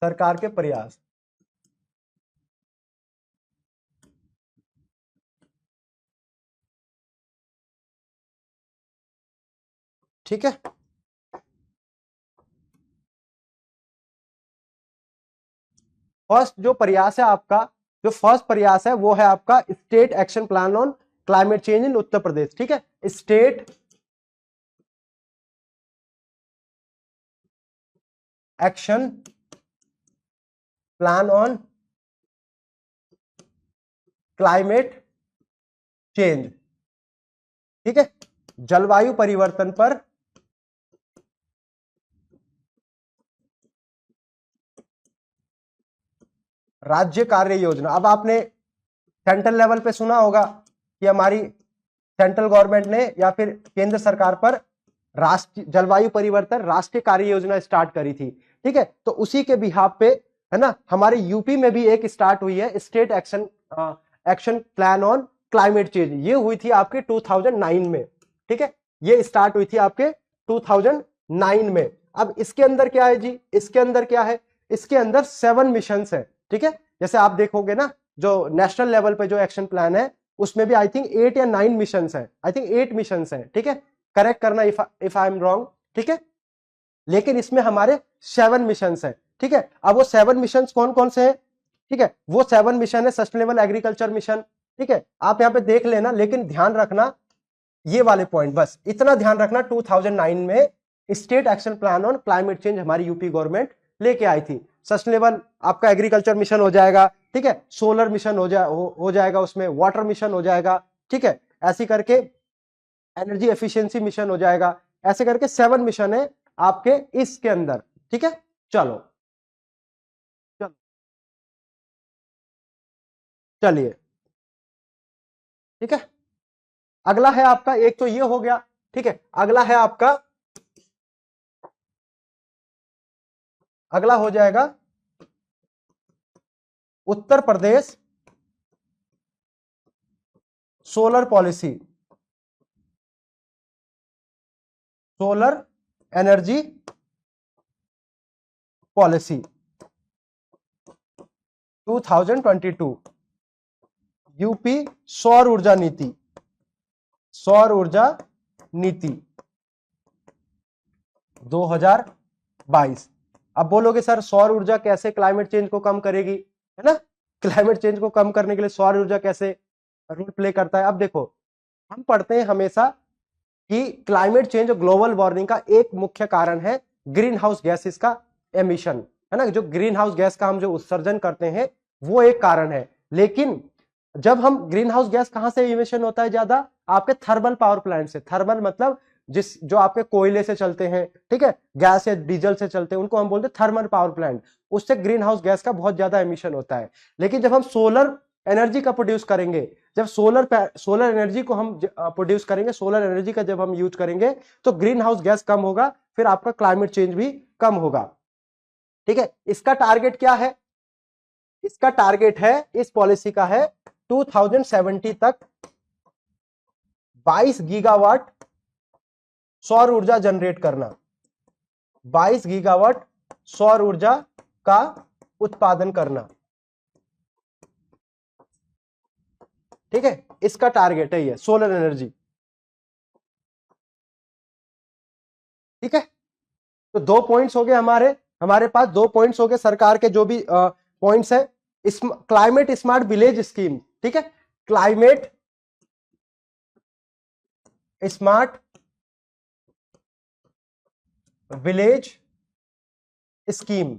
सरकार के प्रयास। ठीक है, फर्स्ट जो प्रयास है आपका, जो फर्स्ट प्रयास है वो है आपका state action plan on climate change in Uttar Pradesh. ठीक है, state action plan on climate change. ठीक है, जलवायु परिवर्तन पर राज्य कार्य योजना। अब आपने सेंट्रल लेवल पे सुना होगा कि हमारी सेंट्रल गवर्नमेंट ने या फिर केंद्र सरकार पर राष्ट्रीय जलवायु परिवर्तन राष्ट्रीय कार्य योजना स्टार्ट करी थी। ठीक है, तो उसी के बिहाफ पे है ना हमारे यूपी में भी एक स्टार्ट हुई है state action plan on climate change. ये हुई थी आपके 2009 में। ठीक है, ये स्टार्ट हुई थी आपके 2009 में। अब इसके अंदर क्या है जी, इसके अंदर क्या है, इसके अंदर 7 मिशन है। ठीक है, जैसे आप देखोगे ना जो नेशनल लेवल पे जो एक्शन प्लान है उसमें भी आई थिंक 8 या 9 मिशन है, आई थिंक 8 मिशन है। ठीक है, करेक्ट करना इफ आई एम रॉन्ग। ठीक है, लेकिन इसमें हमारे 7 मिशन है। ठीक है, अब वो 7 मिशन कौन कौन से हैं? ठीक है, वो 7 मिशन है सस्टेनेबल एग्रीकल्चर मिशन। ठीक है, आप यहां पे देख लेना, लेकिन ध्यान रखना ये वाले पॉइंट, बस इतना ध्यान रखना। 2009 में state action plan on climate change हमारी यूपी गवर्नमेंट लेके आई थी। सस्टेनेबल आपका एग्रीकल्चर मिशन हो जाएगा। ठीक है, सोलर मिशन हो जाएगा, उसमें वाटर मिशन हो जाएगा। ठीक है, ऐसे करके एनर्जी एफिशिएंसी मिशन हो जाएगा। ऐसे करके 7 मिशन है आपके इसके अंदर। ठीक है, चलो चलो चलिए। ठीक है, अगला है आपका, एक तो ये हो गया। ठीक है, अगला है आपका, अगला हो जाएगा Uttar Pradesh solar policy, solar energy policy 2022। UP सौर ऊर्जा नीति, सौर ऊर्जा नीति 2022। अब बोलोगे सर सौर ऊर्जा कैसे क्लाइमेट चेंज को कम करेगी, है ना? क्लाइमेट चेंज को कम करने के लिए सौर ऊर्जा कैसे रोल प्ले करता है? अब देखो, हम पढ़ते हैं हमेशा कि क्लाइमेट चेंज और ग्लोबल वार्मिंग का एक मुख्य कारण है ग्रीन हाउस गैसेस का एमिशन, है ना? जो ग्रीन हाउस गैस का हम जो उत्सर्जन करते हैं वो एक कारण है। लेकिन जब हम ग्रीन हाउस गैस कहां से इमिशन होता है ज्यादा? आपके थर्मल पावर प्लांट से। थर्मल मतलब जो आपके कोयले से चलते हैं, ठीक है, गैस या डीजल से चलते हैं, उनको हम बोलते हैं थर्मल पावर प्लांट। उससे ग्रीन हाउस गैस का बहुत ज्यादा एमिशन होता है। लेकिन जब हम सोलर एनर्जी का प्रोड्यूस करेंगे, जब सोलर एनर्जी को हम प्रोड्यूस करेंगे, सोलर एनर्जी का जब हम यूज करेंगे तो ग्रीन हाउस गैस कम होगा, फिर आपका क्लाइमेट चेंज भी कम होगा। ठीक है, इसका टारगेट क्या है? इसका टारगेट है, इस पॉलिसी का है 2070 तक 22 गीगावाट सौर ऊर्जा जनरेट करना, 22 गीगावाट सौर ऊर्जा का उत्पादन करना। ठीक है, इसका टारगेट है ये सोलर एनर्जी। ठीक है, तो 2 पॉइंट्स हो गए हमारे पास 2 पॉइंट्स हो गए सरकार के जो भी पॉइंट्स है। क्लाइमेट स्मार्ट विलेज स्कीम, ठीक है, क्लाइमेट स्मार्ट विलेज स्कीम,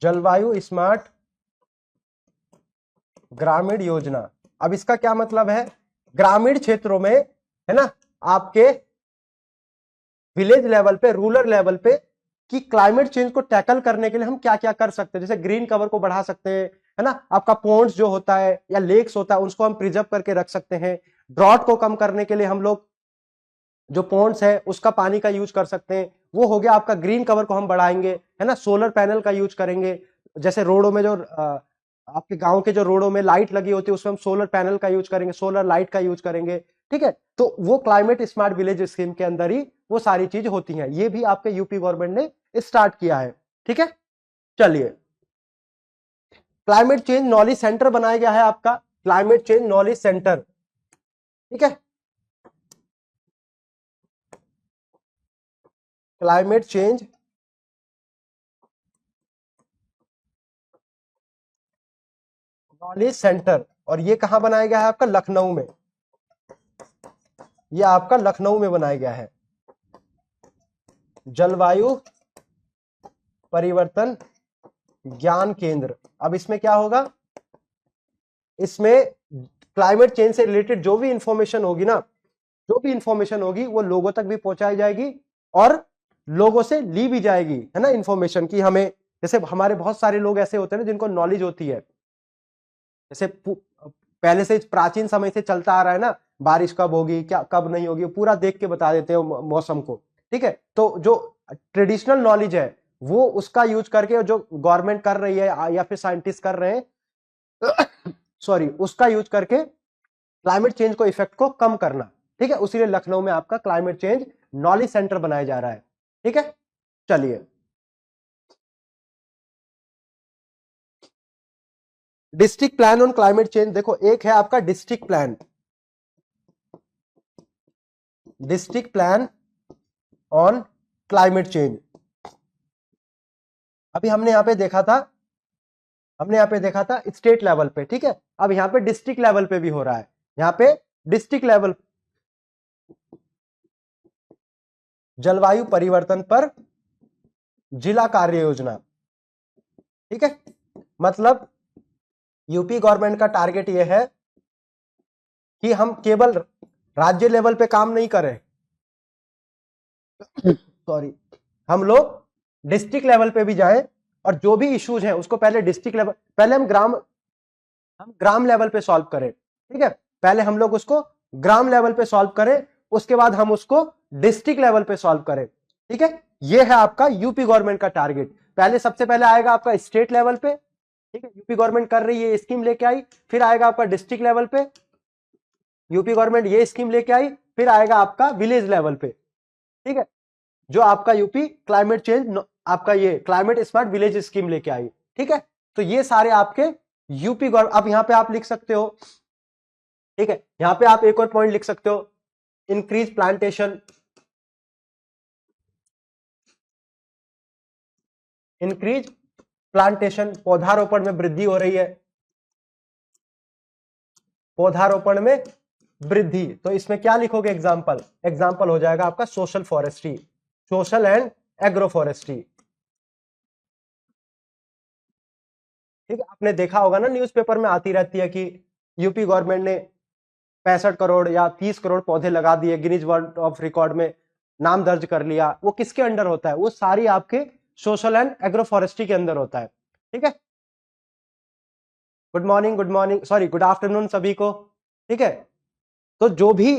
जलवायु स्मार्ट ग्रामीण योजना। अब इसका क्या मतलब है? ग्रामीण क्षेत्रों में, है ना, आपके विलेज लेवल पे, रूरल लेवल पे, कि क्लाइमेट चेंज को टैकल करने के लिए हम क्या क्या कर सकते हैं। जैसे ग्रीन कवर को बढ़ा सकते हैं, है ना, आपका पॉन्ड्स जो होता है या लेक्स होता है उसको हम प्रिजर्व करके रख सकते हैं। ड्रॉट को कम करने के लिए हम लोग जो पॉन्ड्स है उसका पानी का यूज कर सकते हैं, वो हो गया आपका। ग्रीन कवर को हम बढ़ाएंगे, है ना, सोलर पैनल का यूज करेंगे। जैसे रोडों में जो आपके गांव के जो रोडों में लाइट लगी होती है उसमें हम सोलर पैनल का यूज करेंगे, सोलर लाइट का यूज करेंगे। ठीक ठीक है। तो वो क्लाइमेट स्मार्ट विलेज स्कीम के अंदर ही वो सारी चीज होती हैं। ये भी आपके यूपी गवर्नमेंट ने स्टार्ट किया है, ठीक है। चलिए, क्लाइमेट चेंज नॉलेज सेंटर बनाया गया है आपका, क्लाइमेट चेंज नॉलेज सेंटर, ठीक है। क्लाइमेट चेंज नॉलेज सेंटर, और ये कहां बनाया गया है आपका, लखनऊ में। ये आपका लखनऊ में बनाया गया है, जलवायु परिवर्तन ज्ञान केंद्र। अब इसमें क्या होगा, इसमें क्लाइमेट चेंज से रिलेटेड जो भी इंफॉर्मेशन होगी ना, जो भी इंफॉर्मेशन होगी वो लोगों तक भी पहुंचाई जाएगी और लोगों से ली भी जाएगी, है ना, इंफॉर्मेशन की। हमें जैसे हमारे बहुत सारे लोग ऐसे होते हैं ना जिनको नॉलेज होती है, जैसे पहले से प्राचीन समय से चलता आ रहा है ना, बारिश कब होगी, क्या कब नहीं होगी, पूरा देख के बता देते हैं मौसम को, ठीक है। तो जो ट्रेडिशनल नॉलेज है वो उसका यूज करके, जो गवर्नमेंट कर रही है या फिर साइंटिस्ट कर रहे हैं सॉरी, उसका यूज करके क्लाइमेट चेंज को इफेक्ट को कम करना, ठीक है। उसीलिए लखनऊ में आपका क्लाइमेट चेंज नॉलेज सेंटर बनाया जा रहा है, ठीक है। चलिए, district plan on climate change, देखो एक है आपका district plan, district plan on climate change. अभी हमने यहां पे देखा था, हमने यहां पे देखा था स्टेट लेवल पे, ठीक है। अब यहां पे डिस्ट्रिक्ट लेवल पे भी हो रहा है, यहां पे डिस्ट्रिक्ट लेवल, जलवायु परिवर्तन पर जिला कार्य योजना, ठीक है। मतलब यूपी गवर्नमेंट का टारगेट यह है कि हम केवल राज्य लेवल पे काम नहीं करें, सॉरी, हम लोग डिस्ट्रिक्ट लेवल पे भी जाएं और जो भी इश्यूज हैं उसको पहले डिस्ट्रिक्ट लेवल, पहले हम ग्राम लेवल पे सॉल्व करें, ठीक है। पहले हम लोग उसको ग्राम लेवल पे सॉल्व करें, उसके बाद हम उसको डिस्ट्रिक्ट लेवल पे सॉल्व करें, ठीक है। ये है आपका यूपी गवर्नमेंट का टारगेट। पहले सबसे पहले आएगा आपका स्टेट लेवल पे, ठीक है, यूपी गवर्नमेंट कर रही है, स्कीम लेके आई, फिर आएगा आपका डिस्ट्रिक्ट लेवल पे, यूपी गवर्नमेंट ये स्कीम लेके आई, फिर आएगा आपका विलेज लेवल पे, ठीक है, जो आपका यूपी क्लाइमेट चेंज, आपका ये क्लाइमेट स्मार्ट विलेज स्कीम लेके आई, ठीक है। तो ये सारे आपके यूपी गवर्नमेंट। अब यहां पे आप लिख सकते हो, ठीक है, यहां पे आप एक और पॉइंट लिख सकते हो, इंक्रीज प्लांटेशन, इंक्रीज प्लांटेशन, पौधारोपण में वृद्धि हो रही है, पौधारोपण में वृद्धि। तो इसमें क्या लिखोगे, एग्जाम्पल, एग्जाम्पल हो जाएगा आपका social forestry, social and agro forestry, ठीक है। आपने देखा होगा ना, न्यूज़पेपर में आती रहती है कि यूपी गवर्नमेंट ने 65 करोड़ या 30 करोड़ पौधे लगा दिए, गिनीज वर्ल्ड ऑफ रिकॉर्ड में नाम दर्ज कर लिया। वो किसके अंडर होता है, वो सारी आपके सोशल एंड एग्रो फॉरेस्ट्री के अंदर होता है, ठीक है। Good morning sorry good afternoon सभी को, ठीक है। तो जो भी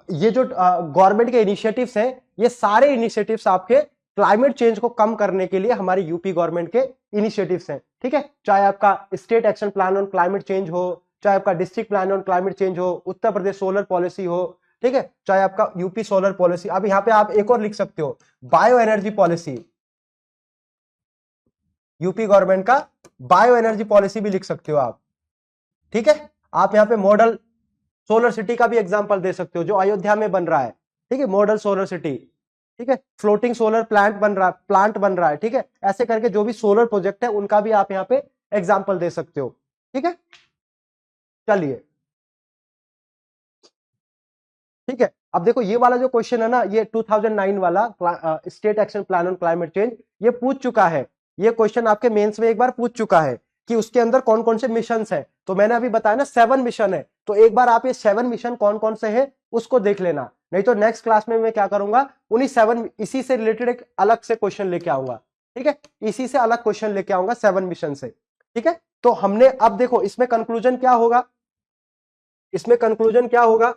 ये जो गवर्नमेंट के इनिशिएटिव्स हैं, ये सारे इनिशिएटिव्स आपके क्लाइमेट चेंज को कम करने के लिए हमारी यूपी गवर्नमेंट के इनिशिएटिव्स हैं, ठीक है। चाहे आपका state action plan on climate change हो, चाहे आपका district plan on climate change हो, उत्तर प्रदेश सोलर पॉलिसी हो, ठीक है, चाहे आपका यूपी सोलर पॉलिसी। अब यहां पे आप एक और लिख सकते हो, bio energy policy, UP government का बायो एनर्जी पॉलिसी भी लिख सकते हो आप, ठीक है। आप यहां पे मॉडल सोलर सिटी का भी एग्जांपल दे सकते हो, जो अयोध्या में बन रहा है, ठीक है, मॉडल सोलर सिटी, ठीक है, फ्लोटिंग सोलर प्लांट बन रहा है, ठीक है। ऐसे करके जो भी सोलर प्रोजेक्ट है उनका भी आप यहाँ पे एग्जांपल दे सकते हो, ठीक है। चलिए, ठीक है। अब देखो ये वाला जो क्वेश्चन है ना, ये 2009 वाला state action plan on climate change, ये पूछ चुका है, ये क्वेश्चन आपके मेंस में एक बार पूछ चुका है कि उसके अंदर कौन कौन से मिशन है। तो मैंने अभी बताया ना 7 मिशन है, तो एक बार आप ये 7 मिशन कौन कौन से है उसको देख लेना, नहीं तो नेक्स्ट क्लास में मैं क्या करूंगा, उन्हीं 7 इसी से रिलेटेड एक अलग से क्वेश्चन लेके आऊंगा, ठीक है, इसी से अलग क्वेश्चन लेके आऊंगा 7 मिशन से, ठीक है। तो हमने अब देखो इसमें कंक्लूजन क्या होगा, इसमें कंक्लूजन क्या होगा,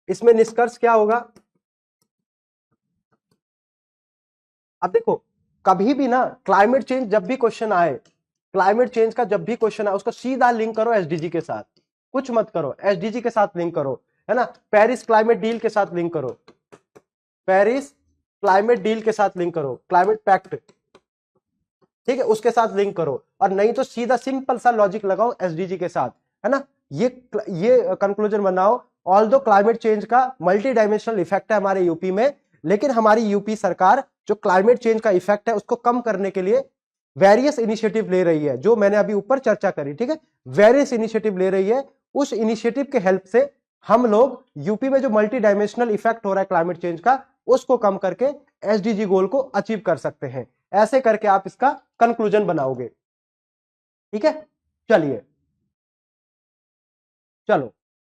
इसमें निष्कर्ष क्या होगा। अब देखो कभी भी ना क्लाइमेट चेंज जब भी क्वेश्चन आए, क्लाइमेट चेंज का जब भी क्वेश्चन आए उसको सीधा लिंक करो एसडीजी के साथ, कुछ मत करो, एसडीजी के साथ लिंक करो, है ना, पेरिस क्लाइमेट डील के साथ लिंक करो, पेरिस क्लाइमेट डील के साथ लिंक करो, क्लाइमेट पैक्ट, ठीक है, उसके साथ लिंक करो, और नहीं तो सीधा सिंपल सा लॉजिक लगाओ एसडीजी के साथ, है ना। ये कंक्लूजन बनाओ, ऑल्दो क्लाइमेट चेंज का मल्टी डायमेंशनल इफेक्ट है हमारे यूपी में, लेकिन हमारी यूपी सरकार जो क्लाइमेट चेंज का इफेक्ट है उसको कम करने के लिए वेरियस इनिशिएटिव ले रही है, जो मैंने अभी ऊपर चर्चा करी, ठीक है, वेरियस इनिशिएटिव ले रही है। उस इनिशिएटिव के हेल्प से हम लोग यूपी में जो मल्टी डायमेंशनल इफेक्ट हो रहा है क्लाइमेट चेंज का, उसको कम करके एसडीजी गोल को अचीव कर सकते हैं। ऐसे करके आप इसका कंक्लूजन बनाओगे, ठीक है। चलिए, चलो